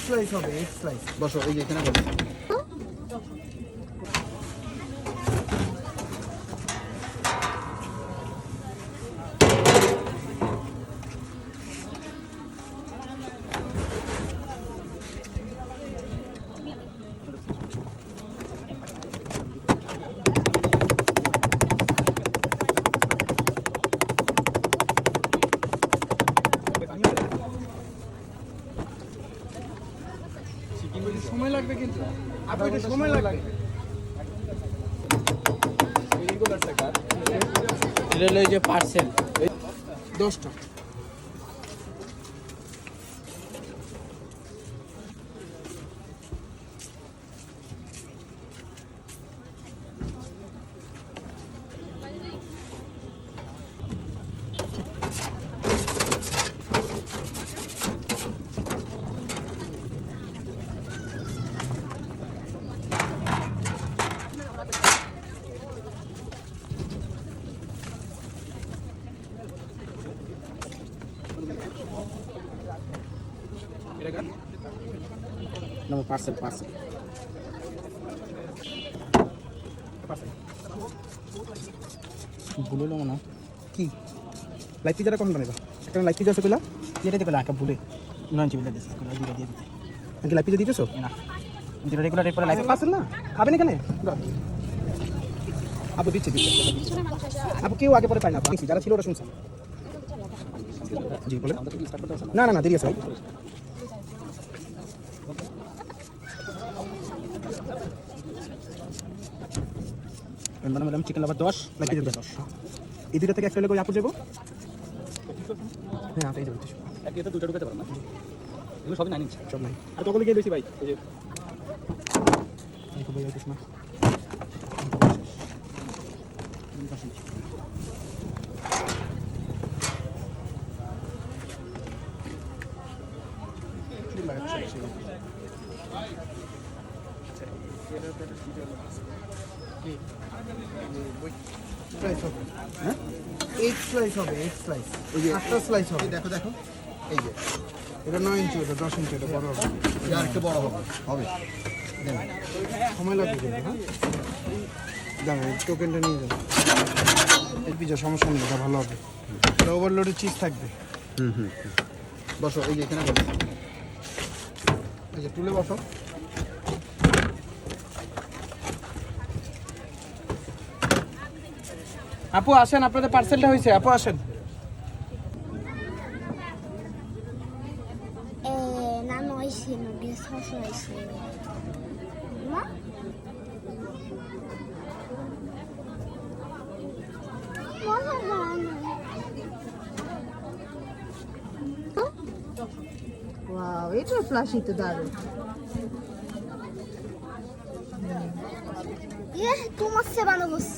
Slice হবে, egg slice. বসো এই যে এখানে বসো। সময় লাগবে কিন্তু আপনাকে সময় লাগবে। এটা হলো এই যে পার্সেল 10টা। না পার্সেল পার্সেল ভুলে নেবো না কি লাইট পিজাটা কখন বানাইবা? একটা লাইট পিজা আছে কইলা, এটা দেখো একটা ভুলে নয় চিবিটা দিচ্ছি দুইটা দিয়ে দিতে নাকি লাইট পিজা দিতেছো? না যেটা রেগুলার রেট করে লাইফ পার্সেল না খাবেন এখানে? আপু দিচ্ছে দিচ্ছে আপু, কেউ আগে পরে পায় না, পাইছি যারা ছিল ওরা শুনছে। জি বলে না না না দেরি আছে ভাই। Madam chicken lover 10 light pizza 10। এই দুইটা থেকে একটা হলে কই আপু যাবো? হ্যাঁ এই যাবো একই তো দুটো ঢুকাতে পারো না এগুলো সবই 9 ইঞ্চ সব নাই। আর কখন গিয়ে বেশি ভাই এই যে ভাই আইতিস না। স্লাইস হবে, হ্যাঁ এগ স্লাইস হবে, এগ স্লাইস। এই যে 8টা স্লাইস হবে। দেখো দেখো এই যে এটা 9 ইঞ্চি, এটা 10 ইঞ্চি, এটা বড় হবে। এটা আরেকটু বড় হবে হবে দেন সময় লাগবে কিন্তু। হ্যাঁ দাঁড়ান টোকেনটা নিয়ে যান। এই পিজা সমস্যা নেই, এটা ভালো হবে। এটা ওভারলোডের চিজ থাকবে। বসো এই যে এখানে বসো এই যে তুলে বসো। আপু আসেন, আপনাদের পার্সেলটা হয়েছে। আপু আসেন। 난 어이씨 여기 서서 있어. 엄마? Wow, এটা ফ্লাশি তো দারুণ। 얘 토마스 바나보스.